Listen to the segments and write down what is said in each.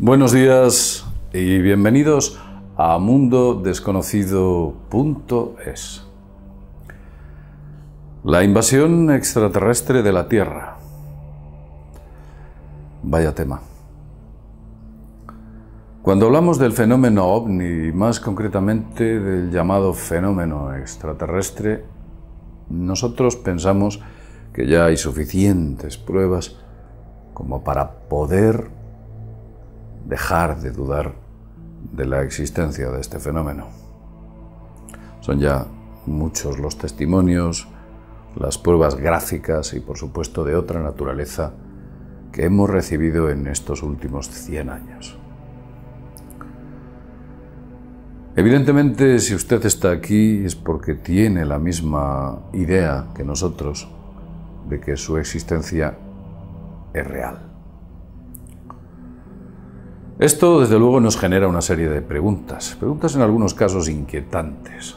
Buenos días y bienvenidos a mundodesconocido.es. La invasión extraterrestre de la Tierra. Vaya tema. Cuando hablamos del fenómeno ovni, y más concretamente del llamado fenómeno extraterrestre, nosotros pensamos que ya hay suficientes pruebas como para poder dejar de dudar de la existencia de este fenómeno. Son ya muchos los testimonios, las pruebas gráficas y, por supuesto, de otra naturaleza que hemos recibido en estos últimos 100 años. Evidentemente, si usted está aquí es porque tiene la misma idea que nosotros de que su existencia es real. Esto, desde luego, nos genera una serie de preguntas en algunos casos inquietantes.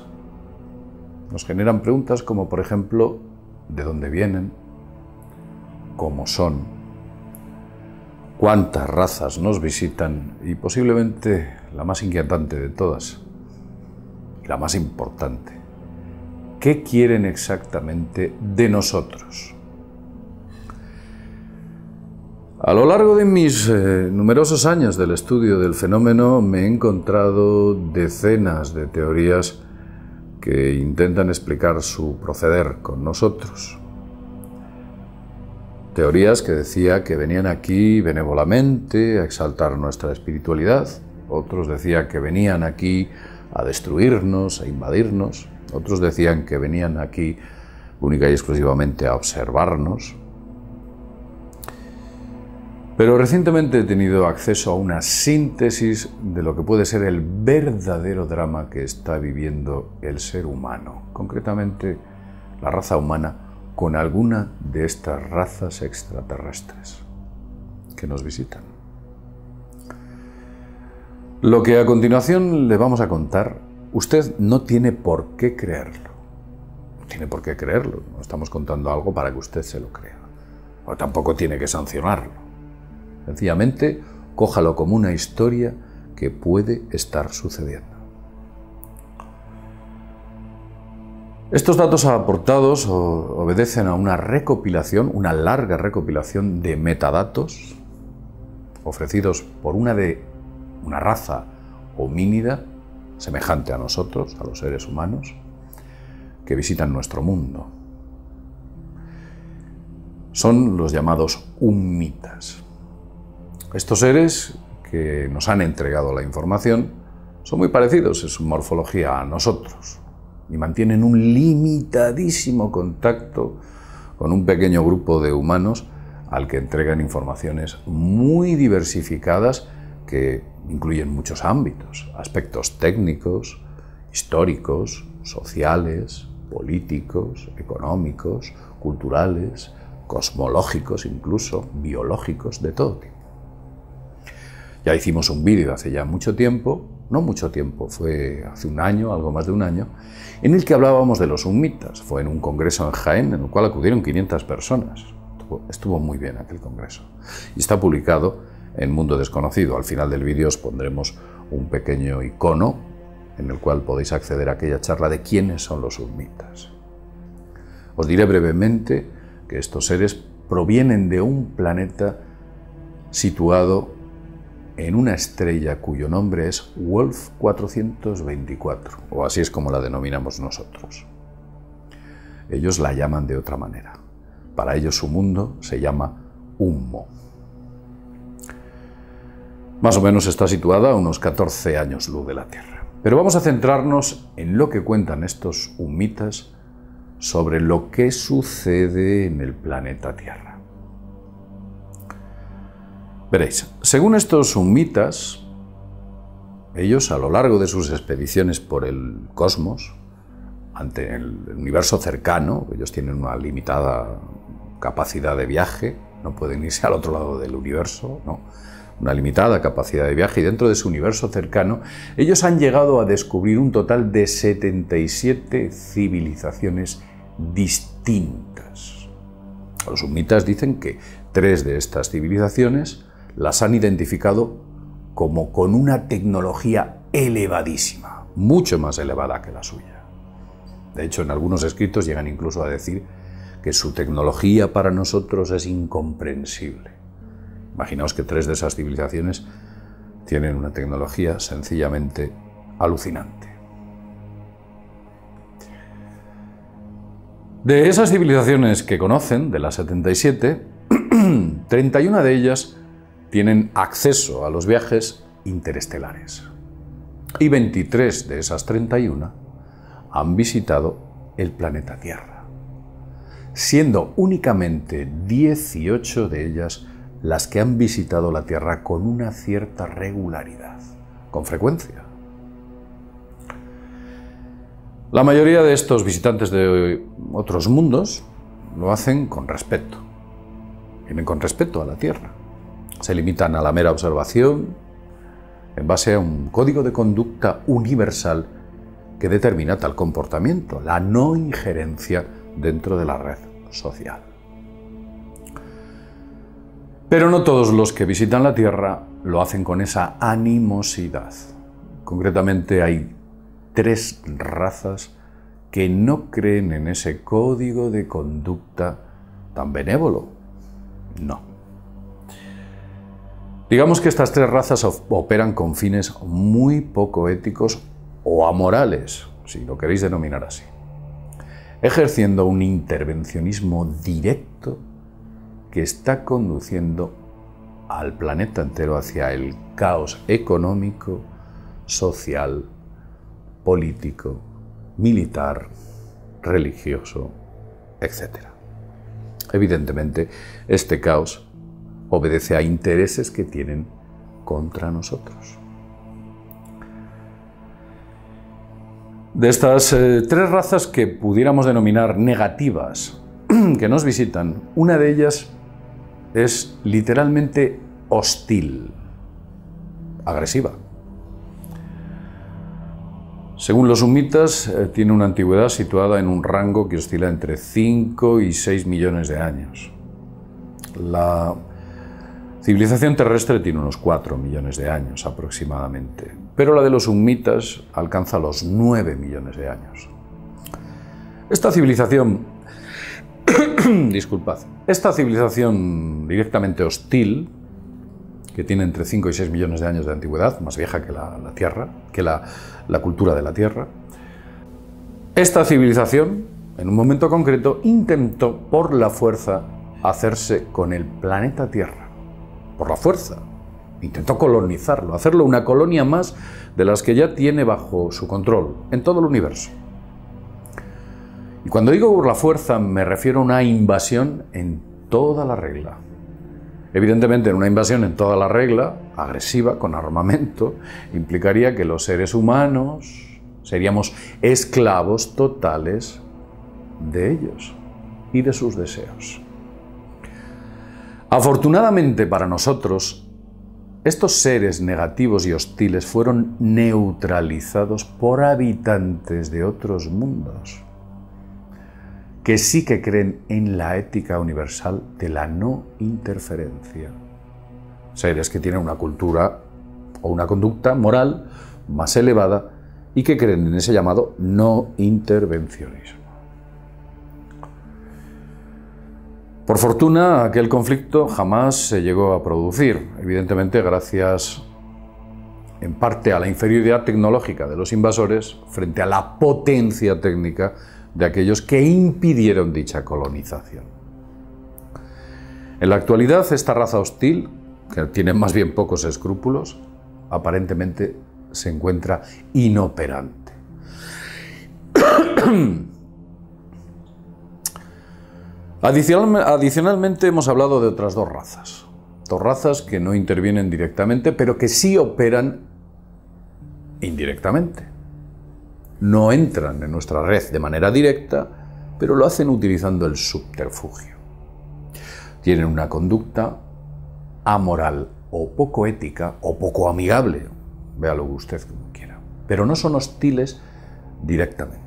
Nos generan preguntas como, por ejemplo, ¿de dónde vienen? ¿Cómo son? ¿Cuántas razas nos visitan? Y posiblemente la más inquietante de todas, y la más importante, ¿qué quieren exactamente de nosotros? A lo largo de mis numerosos años del estudio del fenómeno me he encontrado decenas de teorías que intentan explicar su proceder con nosotros. Teorías que decía que venían aquí benévolamente a exaltar nuestra espiritualidad, otros decían que venían aquí a destruirnos, a invadirnos, otros decían que venían aquí única y exclusivamente a observarnos. Pero recientemente he tenido acceso a una síntesis de lo que puede ser el verdadero drama que está viviendo el ser humano, concretamente la raza humana, con alguna de estas razas extraterrestres que nos visitan. Lo que a continuación le vamos a contar, usted no tiene por qué creerlo. No tiene por qué creerlo, no estamos contando algo para que usted se lo crea. O tampoco tiene que sancionarlo. Sencillamente, cójalo como una historia que puede estar sucediendo. Estos datos aportados obedecen a una recopilación, una larga recopilación de metadatos ofrecidos por una raza homínida semejante a nosotros, a los seres humanos, que visitan nuestro mundo. Son los llamados humitas. Estos seres que nos han entregado la información son muy parecidos en su morfología a nosotros y mantienen un limitadísimo contacto con un pequeño grupo de humanos al que entregan informaciones muy diversificadas que incluyen muchos ámbitos, aspectos técnicos, históricos, sociales, políticos, económicos, culturales, cosmológicos, incluso biológicos, de todo tipo. Ya hicimos un vídeo hace ya mucho tiempo, no mucho tiempo, fue hace un año, algo más de un año, en el que hablábamos de los humitas. Fue en un congreso en Jaén, en el cual acudieron 500 personas. Estuvo muy bien aquel congreso. Y está publicado en Mundo Desconocido. Al final del vídeo os pondremos un pequeño icono en el cual podéis acceder a aquella charla de quiénes son los humitas. Os diré brevemente que estos seres provienen de un planeta situado en una estrella cuyo nombre es Wolf 424, o así es como la denominamos nosotros. Ellos la llaman de otra manera. Para ellos su mundo se llama Ummo. Más o menos está situada a unos 14 años luz de la Tierra. Pero vamos a centrarnos en lo que cuentan estos humitas sobre lo que sucede en el planeta Tierra. Veréis, según estos humitas, ellos a lo largo de sus expediciones por el cosmos, ante el universo cercano, ellos tienen una limitada capacidad de viaje, no pueden irse al otro lado del universo, no, una limitada capacidad de viaje, y dentro de su universo cercano, ellos han llegado a descubrir un total de 77 civilizaciones distintas. Los humitas dicen que 3 de estas civilizaciones las han identificado como con una tecnología elevadísima, mucho más elevada que la suya. De hecho, en algunos escritos llegan incluso a decir que su tecnología para nosotros es incomprensible. Imaginaos que 3 de esas civilizaciones tienen una tecnología sencillamente alucinante. De esas civilizaciones que conocen, de las 77, 31 de ellas tienen acceso a los viajes interestelares. Y 23 de esas 31 han visitado el planeta Tierra, siendo únicamente 18 de ellas las que han visitado la Tierra con una cierta regularidad, con frecuencia. La mayoría de estos visitantes de otros mundos lo hacen con respeto. Vienen con respeto a la Tierra. Se limitan a la mera observación en base a un código de conducta universal que determina tal comportamiento, la no injerencia dentro de la red social. Pero no todos los que visitan la Tierra lo hacen con esa animosidad. Concretamente hay 3 razas que no creen en ese código de conducta tan benévolo. No. Digamos que estas 3 razas operan con fines muy poco éticos o amorales, si lo queréis denominar así, ejerciendo un intervencionismo directo que está conduciendo al planeta entero hacia el caos económico, social, político, militar, religioso, etc. Evidentemente, este caos obedece a intereses que tienen contra nosotros. De estas 3 razas que pudiéramos denominar negativas que nos visitan, una de ellas es literalmente hostil, agresiva. Según los sumitas, tiene una antigüedad situada en un rango que oscila entre 5 y 6 millones de años. La civilización terrestre tiene unos 4 millones de años aproximadamente, pero la de los sumitas alcanza los 9 millones de años. Esta civilización, disculpad, esta civilización directamente hostil, que tiene entre 5 y 6 millones de años de antigüedad, más vieja que la Tierra, que la cultura de la Tierra, esta civilización, en un momento concreto, intentó por la fuerza hacerse con el planeta Tierra. Por la fuerza. Intentó colonizarlo, hacerlo una colonia más de las que ya tiene bajo su control en todo el universo. Y cuando digo por la fuerza me refiero a una invasión en toda la regla. Evidentemente, una invasión en toda la regla, agresiva, con armamento, implicaría que los seres humanos seríamos esclavos totales de ellos y de sus deseos. Afortunadamente para nosotros, estos seres negativos y hostiles fueron neutralizados por habitantes de otros mundos, que sí que creen en la ética universal de la no interferencia. Seres que tienen una cultura o una conducta moral más elevada y que creen en ese llamado no intervencionismo. Por fortuna, aquel conflicto jamás se llegó a producir, evidentemente gracias en parte a la inferioridad tecnológica de los invasores frente a la potencia técnica de aquellos que impidieron dicha colonización. En la actualidad, esta raza hostil, que tiene más bien pocos escrúpulos, aparentemente se encuentra inoperante. Adicionalmente, hemos hablado de otras 2 razas. 2 razas que no intervienen directamente, pero que sí operan indirectamente. No entran en nuestra red de manera directa, pero lo hacen utilizando el subterfugio. Tienen una conducta amoral o poco ética o poco amigable, véalo usted como quiera, pero no son hostiles directamente.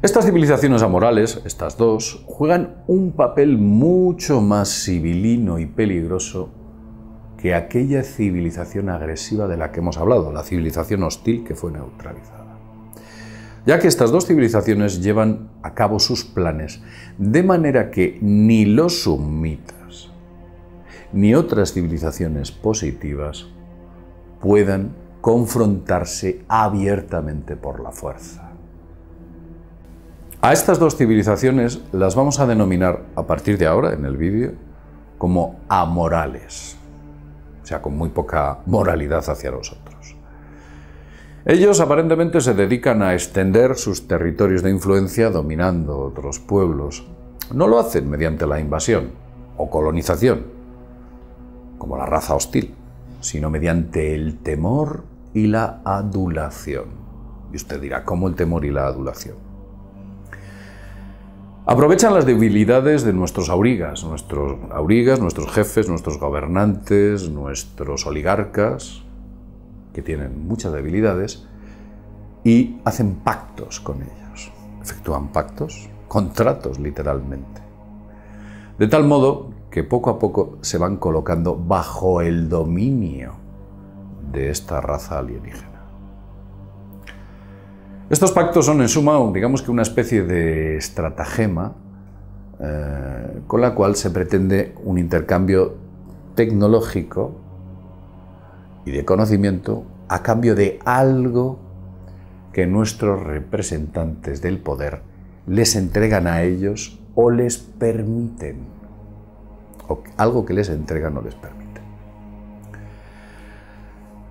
Estas civilizaciones amorales, estas 2, juegan un papel mucho más sibilino y peligroso que aquella civilización agresiva de la que hemos hablado, la civilización hostil que fue neutralizada. Ya que estas dos civilizaciones llevan a cabo sus planes de manera que ni los sumitas ni otras civilizaciones positivas puedan confrontarse abiertamente por la fuerza. A estas dos civilizaciones las vamos a denominar a partir de ahora en el vídeo como amorales, o sea, con muy poca moralidad hacia nosotros. Ellos aparentemente se dedican a extender sus territorios de influencia dominando otros pueblos. No lo hacen mediante la invasión o colonización, como la raza hostil, sino mediante el temor y la adulación. Y usted dirá, ¿cómo el temor y la adulación? Aprovechan las debilidades de nuestros aurigas, nuestros jefes, nuestros gobernantes, nuestros oligarcas, que tienen muchas debilidades, y hacen pactos con ellos. Efectúan pactos, contratos literalmente. De tal modo que poco a poco se van colocando bajo el dominio de esta raza alienígena. Estos pactos son en suma, digamos que una especie de estratagema con la cual se pretende un intercambio tecnológico y de conocimiento a cambio de algo que nuestros representantes del poder les entregan a ellos o les permiten, o algo que les entregan o les permiten.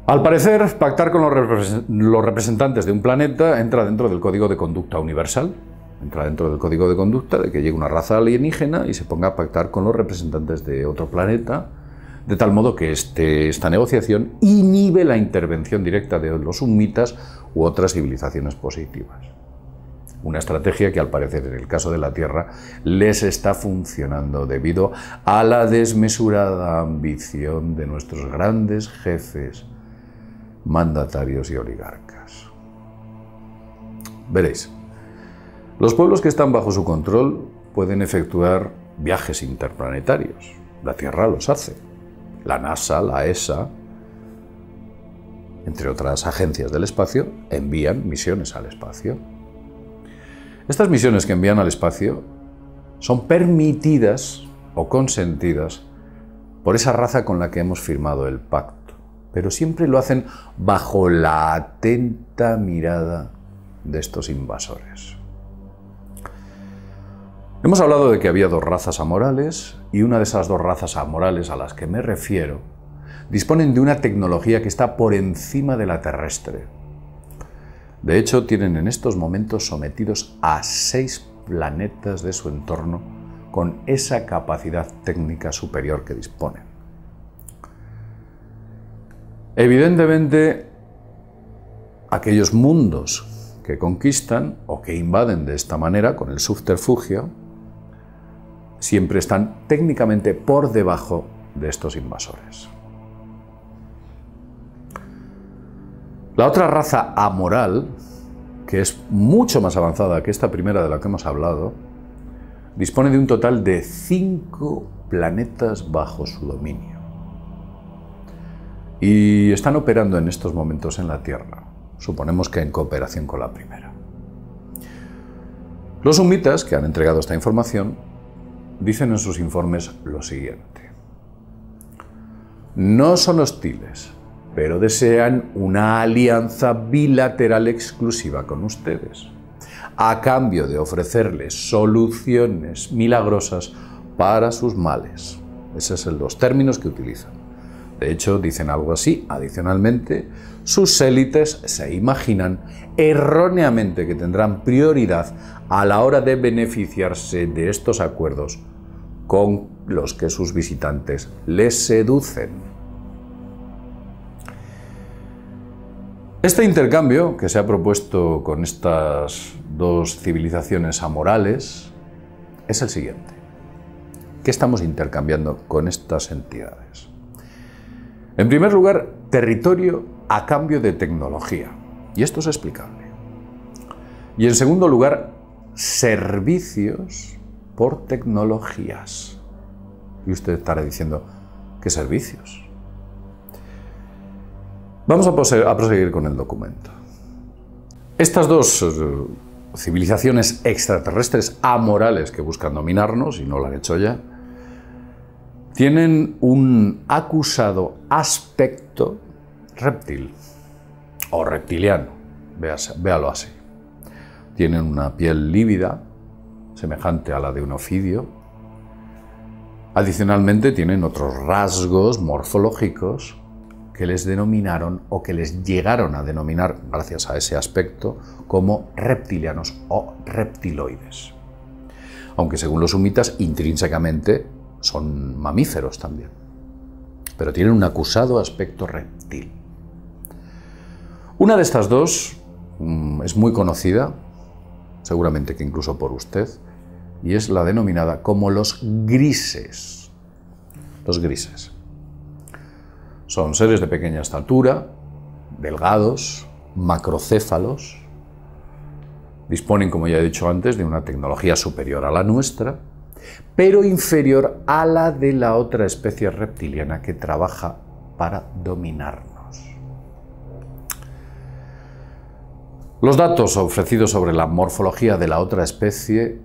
Al parecer, pactar con los representantes de un planeta entra dentro del código de conducta universal, entra dentro del código de conducta de que llegue una raza alienígena y se ponga a pactar con los representantes de otro planeta, de tal modo que esta negociación inhibe la intervención directa de los sumitas u otras civilizaciones positivas. Una estrategia que al parecer en el caso de la Tierra les está funcionando debido a la desmesurada ambición de nuestros grandes jefes, mandatarios y oligarcas. Veréis, los pueblos que están bajo su control pueden efectuar viajes interplanetarios. La Tierra los hace. La NASA, la ESA, entre otras agencias del espacio, envían misiones al espacio. Estas misiones que envían al espacio son permitidas o consentidas por esa raza con la que hemos firmado el pacto, pero siempre lo hacen bajo la atenta mirada de estos invasores. Hemos hablado de que había dos razas amorales, y una de esas dos razas amorales a las que me refiero disponen de una tecnología que está por encima de la terrestre. De hecho, tienen en estos momentos sometidos a 6 planetas de su entorno con esa capacidad técnica superior que disponen. Evidentemente, aquellos mundos que conquistan o que invaden de esta manera, con el subterfugio, siempre están técnicamente por debajo de estos invasores. La otra raza amoral, que es mucho más avanzada que esta primera de la que hemos hablado, dispone de un total de 5 planetas bajo su dominio. Y están operando en estos momentos en la Tierra, suponemos que en cooperación con la primera. Los sumitas, que han entregado esta información, dicen en sus informes lo siguiente: no son hostiles, pero desean una alianza bilateral exclusiva con ustedes, a cambio de ofrecerles soluciones milagrosas para sus males. Esos son los términos que utilizan. De hecho, dicen algo así. Adicionalmente, sus élites se imaginan erróneamente que tendrán prioridad a la hora de beneficiarse de estos acuerdos con los que sus visitantes les seducen. Este intercambio que se ha propuesto con estas dos civilizaciones amorales es el siguiente. ¿Qué estamos intercambiando con estas entidades? En primer lugar, territorio a cambio de tecnología, y esto es explicable. Y en segundo lugar, servicios por tecnologías. Y usted estará diciendo, ¿qué servicios? Vamos a proseguir con el documento. Estas dos civilizaciones extraterrestres amorales que buscan dominarnos, y no lo han hecho ya, tienen un acusado aspecto reptil o reptiliano, véalo así. Tienen una piel lívida, semejante a la de un ofidio. Adicionalmente tienen otros rasgos morfológicos que les denominaron o que les llegaron a denominar, gracias a ese aspecto, como reptilianos o reptiloides. Aunque según los sumitas, intrínsecamente son mamíferos también, pero tienen un acusado aspecto reptil. Una de estas dos es muy conocida, seguramente que incluso por usted, y es la denominada como los grises. Los grises. Son seres de pequeña estatura, delgados, macrocéfalos, disponen, como ya he dicho antes, de una tecnología superior a la nuestra, pero inferior a la de la otra especie reptiliana que trabaja para dominarnos. Los datos ofrecidos sobre la morfología de la otra especie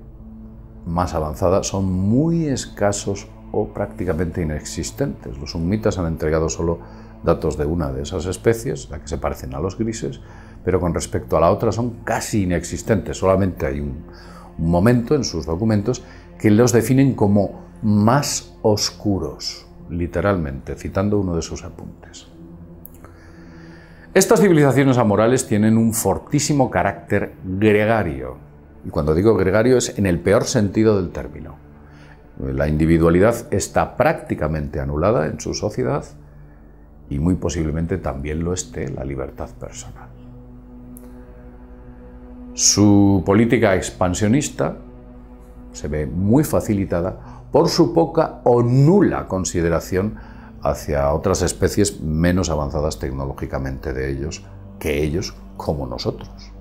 más avanzada son muy escasos o prácticamente inexistentes. Los sumitas han entregado solo datos de una de esas especies, la que se parecen a los grises, pero con respecto a la otra son casi inexistentes. Solamente hay un momento en sus documentos que los definen como más oscuros, literalmente, citando uno de sus apuntes. Estas civilizaciones amorales tienen un fortísimo carácter gregario, y cuando digo gregario es en el peor sentido del término. La individualidad está prácticamente anulada en su sociedad y muy posiblemente también lo esté la libertad personal. Su política expansionista se ve muy facilitada por su poca o nula consideración hacia otras especies menos avanzadas tecnológicamente que ellos, como nosotros.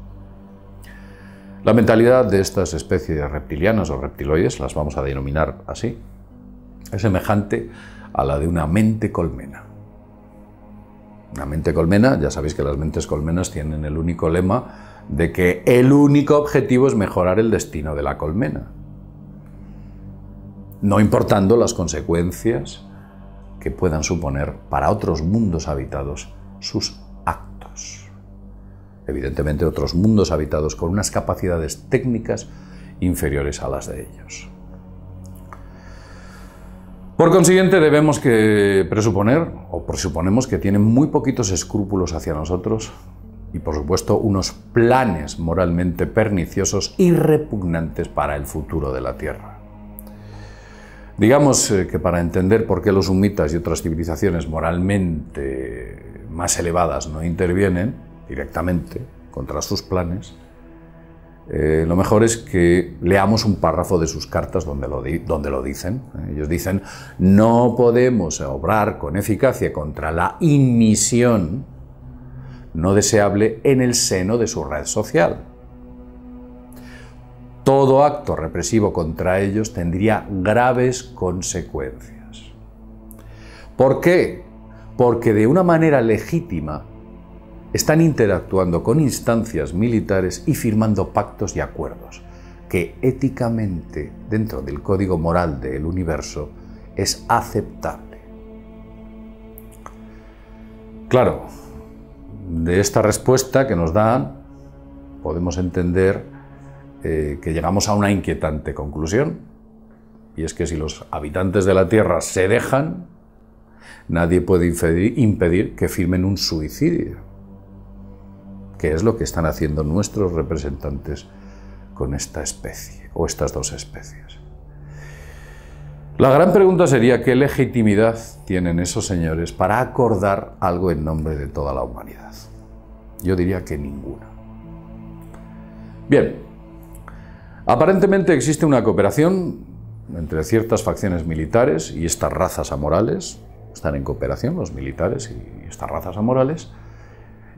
La mentalidad de estas especies reptilianas o reptiloides, las vamos a denominar así, es semejante a la de una mente colmena. Una mente colmena, ya sabéis que las mentes colmenas tienen el único lema de que el único objetivo es mejorar el destino de la colmena, no importando las consecuencias que puedan suponer para otros mundos habitados sus actos. Evidentemente otros mundos habitados con unas capacidades técnicas inferiores a las de ellos. Por consiguiente, debemos presuponemos que tienen muy poquitos escrúpulos hacia nosotros y, por supuesto, unos planes moralmente perniciosos y repugnantes para el futuro de la Tierra. Digamos que para entender por qué los sumitas y otras civilizaciones moralmente más elevadas no intervienen directamente contra sus planes, lo mejor es que leamos un párrafo de sus cartas donde lo dicen. Ellos dicen: no podemos obrar con eficacia contra la inmisión no deseable en el seno de su red social. Todo acto represivo contra ellos tendría graves consecuencias. ¿Por qué? Porque de una manera legítima están interactuando con instancias militares y firmando pactos y acuerdos que éticamente, dentro del código moral del universo, es aceptable. Claro, de esta respuesta que nos dan podemos entender que llegamos a una inquietante conclusión, y es que si los habitantes de la Tierra se dejan, nadie puede impedir que firmen un suicidio, que es lo que están haciendo nuestros representantes con esta especie, o estas dos especies. La gran pregunta sería: ¿qué legitimidad tienen esos señores para acordar algo en nombre de toda la humanidad? Yo diría que ninguna. Bien, aparentemente existe una cooperación entre ciertas facciones militares y estas razas amorales. Están en cooperación los militares y estas razas amorales,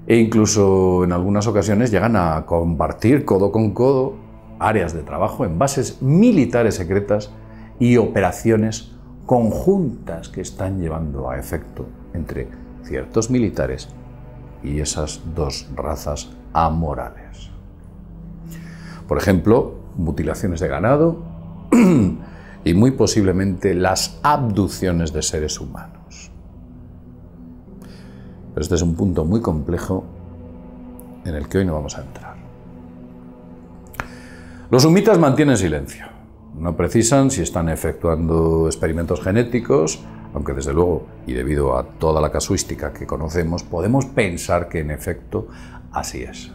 e incluso en algunas ocasiones llegan a compartir codo con codo áreas de trabajo en bases militares secretas y operaciones conjuntas que están llevando a efecto entre ciertos militares y esas dos razas amorales. Por ejemplo, mutilaciones de ganado y muy posiblemente las abducciones de seres humanos. Pero este es un punto muy complejo en el que hoy no vamos a entrar. Los humitas mantienen silencio. No precisan si están efectuando experimentos genéticos, aunque desde luego, y debido a toda la casuística que conocemos, podemos pensar que en efecto así es.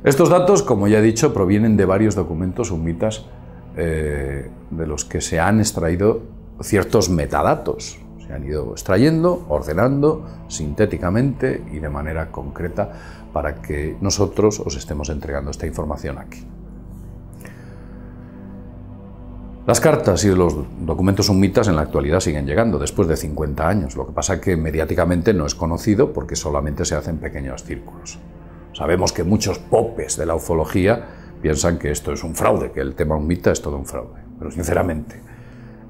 Estos datos, como ya he dicho, provienen de varios documentos humitas de los que se han extraído ciertos metadatos. Se han ido extrayendo, ordenando sintéticamente y de manera concreta para que nosotros os estemos entregando esta información aquí. Las cartas y los documentos humitas en la actualidad siguen llegando después de 50 años. Lo que pasa es que mediáticamente no es conocido porque solamente se hace en pequeños círculos. Sabemos que muchos popes de la ufología piensan que esto es un fraude, que el tema humita es todo un fraude. Pero sinceramente,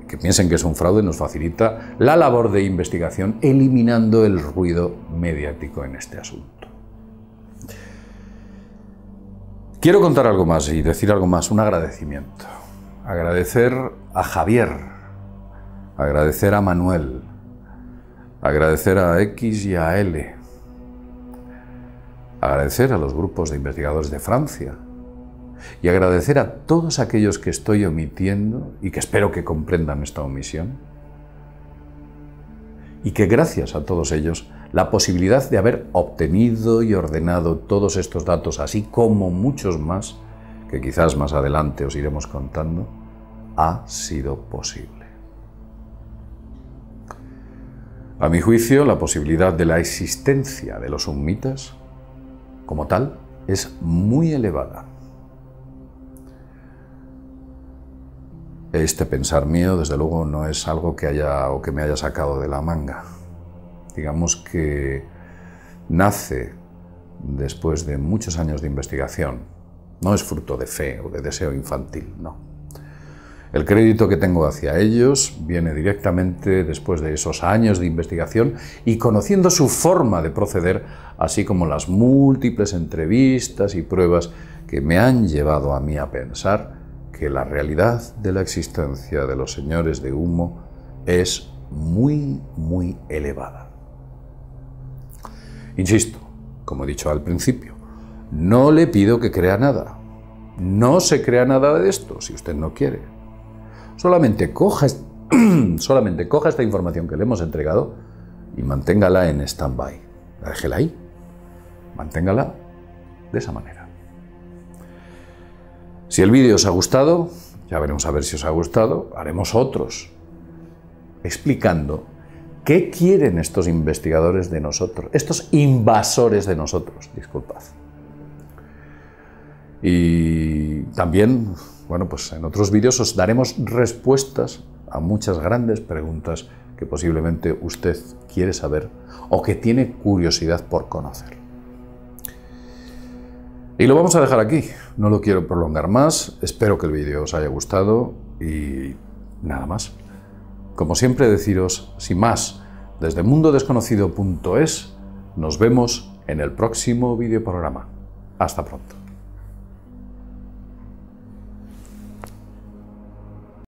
que piensen que es un fraude nos facilita la labor de investigación eliminando el ruido mediático en este asunto. Quiero contar algo más y decir algo más, un agradecimiento. Agradecer a Javier, agradecer a Manuel, agradecer a X y a L, agradecer a los grupos de investigadores de Francia y agradecer a todos aquellos que estoy omitiendo y que espero que comprendan esta omisión y que gracias a todos ellos la posibilidad de haber obtenido y ordenado todos estos datos, así como muchos más, que quizás más adelante os iremos contando, ha sido posible. A mi juicio, la posibilidad de la existencia de los humitas, como tal, es muy elevada. Este pensar mío, desde luego, no es algo que me haya sacado de la manga. Digamos que nace después de muchos años de investigación. No es fruto de fe o de deseo infantil, no. El crédito que tengo hacia ellos viene directamente después de esos años de investigación y conociendo su forma de proceder, así como las múltiples entrevistas y pruebas que me han llevado a mí a pensar que la realidad de la existencia de los señores de humo es muy, muy elevada. Insisto, como he dicho al principio, no le pido que crea nada. No se crea nada de esto si usted no quiere. Solamente coja esta información que le hemos entregado y manténgala en stand-by. Déjela ahí. Manténgala de esa manera. Si el vídeo os ha gustado, ya veremos a ver si os ha gustado, haremos otros explicando qué quieren estos investigadores de nosotros, estos invasores de nosotros, disculpad. Y también, bueno, pues en otros vídeos os daremos respuestas a muchas grandes preguntas que posiblemente usted quiere saber o que tiene curiosidad por conocer. Y lo vamos a dejar aquí, no lo quiero prolongar más, espero que el vídeo os haya gustado y nada más. Como siempre deciros, sin más, desde mundodesconocido.es, nos vemos en el próximo videoprograma. Hasta pronto.